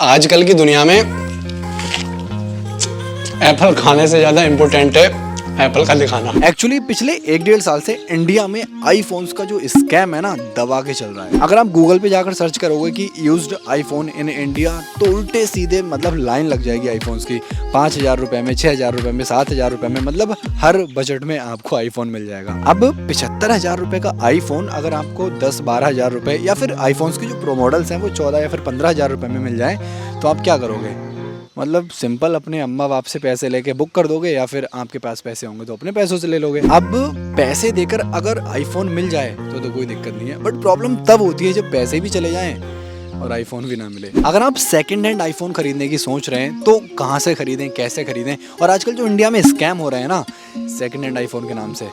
आजकल की दुनिया में एप्पल खाने से ज्यादा इम्पोर्टेंट है एप्पल का दिखाना। एक्चुअली पिछले 1-1.5 साल से इंडिया में आईफोन्स का जो स्कैम है ना दबा के चल रहा है। अगर आप गूगल पे जाकर सर्च करोगे कि यूज्ड आईफोन इन इंडिया तो उल्टे सीधे मतलब लाइन लग जाएगी आईफोन्स की। 5,000 रुपए में, 6,000 रुपए में, 7,000 रुपए में, मतलब हर बजट में आपको आईफोन मिल जाएगा। अब 75,000 रुपए का आईफोन अगर आपको 10-12,000 रुपए या फिर आईफोन्स के जो प्रो मॉडल्स हैं वो 14 या फिर 15,000 रुपए में मिल जाए तो आप क्या करोगे? मतलब सिंपल अपने अम्मा बाप से पैसे लेके बुक कर दोगे या फिर आपके पास पैसे होंगे तो अपने पैसों से ले लोगे। अब पैसे देकर अगर आईफोन मिल जाए तो कोई दिक्कत नहीं है, बट प्रॉब्लम तब होती है जब पैसे भी चले जाएं और आईफोन भी ना मिले। अगर आप सेकंड हैंड आईफोन खरीदने की सोच रहे हैं तो कहाँ से खरीदें, कैसे खरीदें, और आजकल जो इंडिया में स्कैम हो रहे हैं ना सेकंड हैंड आईफोन के नाम से,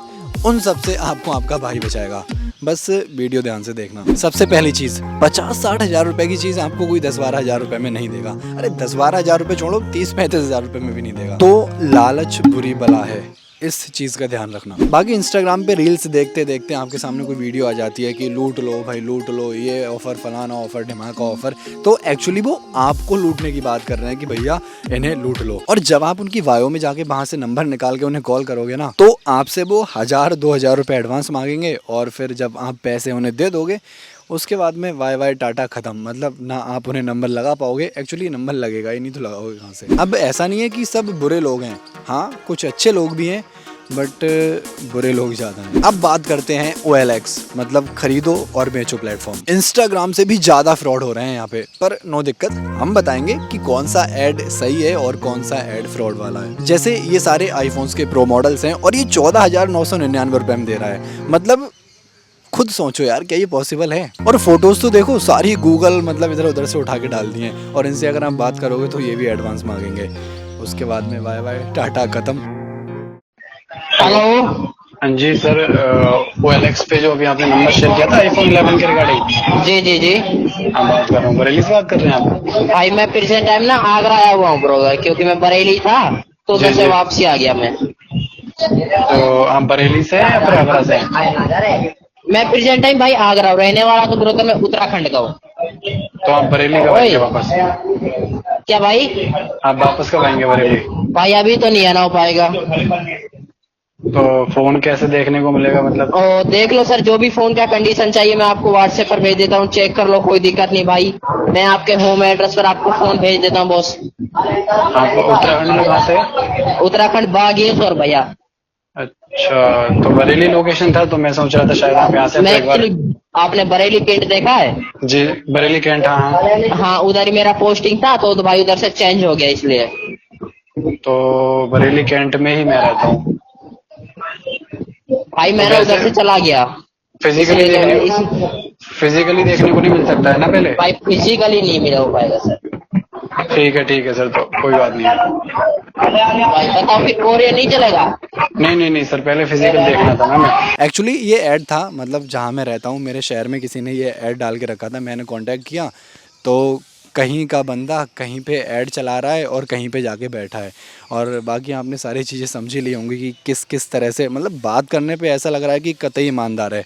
उन सब से आपको आपका भाई बचाएगा। बस वीडियो ध्यान से देखना। सबसे पहली चीज, 50-60 हजार रुपए की चीज आपको कोई 10-12 हजार रुपए में नहीं देगा। अरे 10-12 हजार रुपए छोड़ो, 30-35 हजार रुपए में भी नहीं देगा। तो लालच बुरी बला है, इस चीज का ध्यान रखना। बाकी इंस्टाग्राम पे रील्स देखते देखते आपके सामने कोई वीडियो आ जाती है कि लूट लो भाई, लूट लो, ये ऑफर, फलाना ऑफर, धमाका ऑफर, तो एक्चुअली वो आपको लूटने की बात कर रहे हैं कि भैया इन्हें लूट लो। और जब आप उनकी वायो में जाके वहां से नंबर निकाल के उन्हें कॉल करोगे ना तो आपसे वो 1,000-2,000 रुपए एडवांस मांगेंगे और फिर जब आप पैसे उन्हें दे दोगे उसके बाद में वाई वाई टाटा खत्म। मतलब ना आप उन्हें नंबर लगा पाओगे, एक्चुअली नंबर लगेगा ही नहीं तो लगाओगे कहाँ से। अब ऐसा नहीं है कि सब बुरे लोग हैं, हाँ कुछ अच्छे लोग भी हैं बट बुरे लोग ज़्यादा हैं। अब बात करते हैं OLX मतलब खरीदो और बेचो प्लेटफॉर्म। इंस्टाग्राम से भी ज़्यादा फ्रॉड हो रहे हैं यहाँ पे, पर नो दिक्कत, हम बताएंगे कि कौन सा ऐड सही है और कौन सा ऐड फ्रॉड वाला है। जैसे ये सारे आईफोन्स के प्रो मॉडल्स हैं और ये 14,999 रुपए में दे रहा है। मतलब खुद सोचो यार, क्या ये पॉसिबल है? और फोटोज तो देखो सारी गूगल मतलब इधर उधर से उठा के डाल दी हैं और इनसे अगर आप बात करोगे तो ये भी एडवांस मांगेंगे, उसके बाद में बाय बाय टाटा खत्म। हेलो। हाँ जी सर, OLX पे जो अभी आपने नंबर शेयर किया था आईफोन 11 के रिगार्डिंग, जी जी जी हम बात कर रहा हूँ, बरेली से बात कर रहे हैं आप? भाई मैं प्रेजेंट टाइम ना आगरा आया हुआ हूँ ब्रोगर, क्योंकि मैं बरेली था तो जी, उधर से जी। वापसी आ गया मैं। तो आप बरेली से हैं या फिर आगरा से हैं? मैं प्रेजेंट टाइम भाई आगरा हूँ, रहने वाला तो ब्रोकर मैं उत्तराखंड का हूँ। तो आप बरेली कब आएंगे वापस? क्या भाई? आप वापस कब आएंगे बरेली? भाई अभी तो नहीं आना हो पाएगा। तो फोन कैसे देखने को मिलेगा मतलब? ओ देख लो सर, जो भी फोन का कंडीशन चाहिए मैं आपको व्हाट्सएप पर भेज देता हूँ, चेक कर लो, कोई दिक्कत नहीं भाई। मैं आपके होम एड्रेस पर आपको फोन भेज देता हूँ बॉस। आप उत्तराखंड में कहाँ से? उत्तराखंड बागेश्वर भैया। अच्छा, तो बरेली लोकेशन था तो मैं सोच रहा था शायद आप यहाँ से मैं एक बार। एक्चुअली, आपने बरेली कैंट देखा है? जी, बरेली कैंट, हाँ। हाँ उधर ही मेरा पोस्टिंग था तो भाई उधर से चेंज हो गया इसलिए। तो बरेली कैंट में ही मैं रहता हूँ। भाई मैंने उधर से चला गया। फिजिकली देखने को नहीं मिल सकता है ना पहले? भाई फिजिकली नहीं मिला हो पाएगा सर। ठीक है सर, तो कोई बात नहीं है। भाई बताओ फिर कोरियर नहीं चलेगा? नहीं सर, पहले फिजिकल देखना था ना मैं। एक्चुअली ये ऐड था, मतलब जहाँ मैं रहता हूँ मेरे शहर में किसी ने ये ऐड डाल के रखा था, मैंने कांटेक्ट किया तो कहीं का बंदा कहीं पे ऐड चला रहा है और कहीं पे जाके बैठा है। और बाकी आपने सारी चीज़ें समझी ली होंगी कि किस किस तरह से, मतलब बात करने पे ऐसा लग रहा है कि कतई ईमानदार है,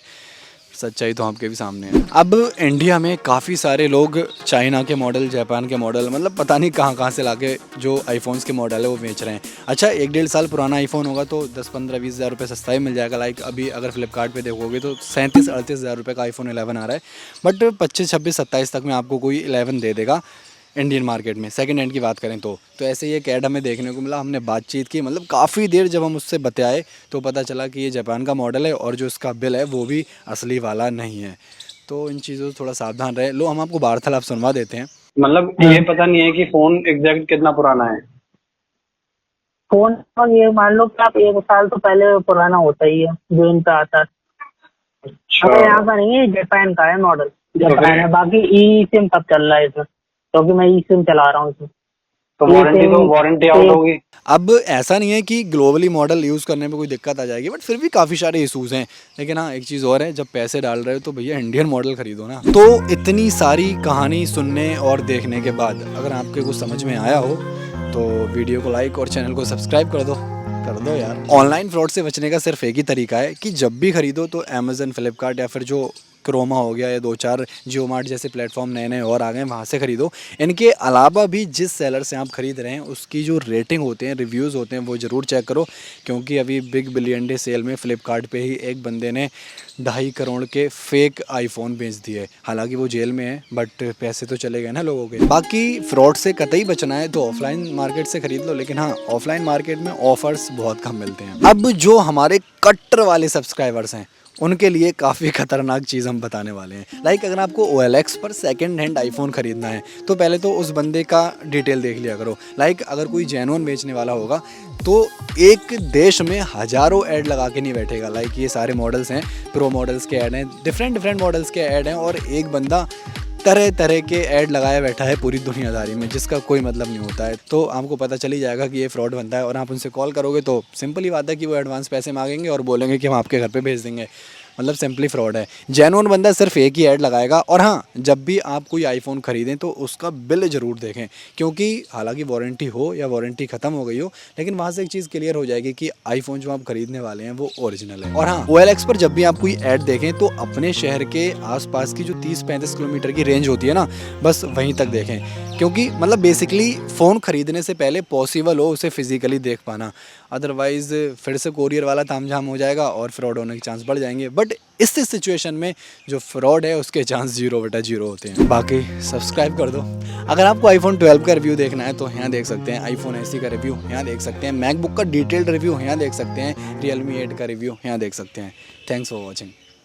सच्चाई तो आपके भी सामने है। अब इंडिया में काफ़ी सारे लोग चाइना के मॉडल, जापान के मॉडल, मतलब पता नहीं कहाँ से लाके जो आईफोन्स के मॉडल है वो बेच रहे हैं। अच्छा 1-1.5 साल पुराना आईफोन होगा तो 10-15-20 हज़ार रुपये सस्ता ही मिल जाएगा। लाइक अभी अगर फ्लिपकार्ट पे देखोगे तो 37-38 हज़ार रुपये का आईफोन 11 आ रहा है, बट 25-26-27 तक में आपको कोई 11 दे देगा इंडियन मार्केट में, सेकंड हैंड की बात करें तो। ऐसे ही एक ऐड हमें देखने को मिला, हमने बातचीत की, मतलब काफ़ी देर जब हम उससे बताए तो पता चला कि ये जापान का मॉडल है और जो इसका बिल है वो भी असली वाला नहीं है। तो इन चीज़ों से थोड़ा सावधान रहे। लो हम आपको वार्तालाप सुनवा देते हैं। मतलब ये पता नहीं है कि फोन एग्जैक्ट कितना पुराना है। फोन और ये मान लो कि आप 1 साल तो पहले पुराना होता ही है जो इन पे आता है। अगर यहाँ का नहीं है, जापान का है मॉडल, जापान है। बाकी ई सिम तब चल रहा है इसमें, क्योंकि मैं ई सिम चला रहा हूँ इसमें। तो वारंटी आउट होगी। अब ऐसा नहीं है कि ग्लोबली मॉडल यूज़ करने में कोई दिक्कत आ जाएगी, बट फिर भी काफ़ी सारे इशूज़ हैं। लेकिन हाँ एक चीज़ और है, जब पैसे डाल रहे हो तो भैया इंडियन मॉडल खरीदो ना। तो इतनी सारी कहानी सुनने और देखने के बाद अगर आपके कुछ समझ में आया हो तो वीडियो को लाइक और चैनल को सब्सक्राइब कर दो यार। ऑनलाइन फ्रॉड से बचने का सिर्फ एक ही तरीका है कि जब भी खरीदो तो अमेज़न, फ्लिपकार्ट या फिर जो क्रोमा हो गया या 2-4 जियो मार्ट जैसे प्लेटफॉर्म नए नए और आ गए, वहाँ से ख़रीदो। इनके अलावा भी जिस सेलर से आप ख़रीद रहे हैं उसकी जो रेटिंग होते हैं, रिव्यूज़ होते हैं, वो ज़रूर चेक करो, क्योंकि अभी बिग बिलियन डे सेल में फ़्लिपकार्ट पे ही एक बंदे ने 2.5 करोड़ के फेक आईफोन बेच दिए। हालांकि वो जेल में है, बट पैसे तो चले गए ना लोगों के। बाकी फ्रॉड से कतई बचना है तो ऑफलाइन मार्केट से खरीद लो, लेकिन हाँ, ऑफलाइन मार्केट में ऑफर्स बहुत कम मिलते हैं। अब जो हमारे कट्टर वाले सब्सक्राइबर्स हैं उनके लिए काफ़ी ख़तरनाक चीज़ हम बताने वाले हैं। लाइक अगर आपको OLX पर सेकंड हैंड आईफोन ख़रीदना है तो पहले तो उस बंदे का डिटेल देख लिया करो। लाइक अगर कोई जेन्युइन बेचने वाला होगा तो एक देश में हज़ारों ऐड लगा के नहीं बैठेगा। लाइक ये सारे मॉडल्स हैं, प्रो मॉडल्स के ऐड हैं, डिफरेंट मॉडल्स के ऐड हैं, और एक बंदा तरह तरह के ऐड लगाया बैठा है पूरी दुनियादारी में, जिसका कोई मतलब नहीं होता है। तो आपको पता चल ही जाएगा कि ये फ्रॉड बनता है, और आप उनसे कॉल करोगे तो सिंपल ही बात है कि वो एडवांस पैसे मांगेंगे और बोलेंगे कि हम आपके घर पे भेज देंगे। मतलब सिंपली फ्रॉड है। जेन्युइन बंदा सिर्फ एक ही ऐड लगाएगा। और हाँ, जब भी आप कोई आईफोन ख़रीदें तो उसका बिल ज़रूर देखें, क्योंकि हालांकि वारंटी हो या वारंटी ख़त्म हो गई हो, लेकिन वहाँ से एक चीज़ क्लियर हो जाएगी कि आईफोन जो आप खरीदने वाले हैं वो ओरिजिनल है। और हाँ, OLX पर जब भी आप कोई ऐड देखें तो अपने शहर के आसपास की जो 30-35 किलोमीटर की रेंज होती है ना, बस वहीं तक देखें, क्योंकि मतलब बेसिकली फ़ोन ख़रीदने से पहले पॉसिबल हो उसे फिज़िकली देख पाना, अदरवाइज़ फिर से कोरियर वाला तामझाम हो जाएगा और फ्रॉड होने के चांस बढ़ जाएंगे। बट इस सिचुएशन में जो फ्रॉड है उसके चांस 0/0 होते हैं। बाकी सब्सक्राइब कर दो। अगर आपको आईफोन 12 का रिव्यू देखना है तो यहाँ देख सकते हैं, आईफोन SE का रिव्यू यहाँ देख सकते हैं, मैकबुक का डिटेल्ड रिव्यू यहाँ देख सकते हैं, Realme 8 का रिव्यू यहाँ देख सकते हैं। Thanks for watching.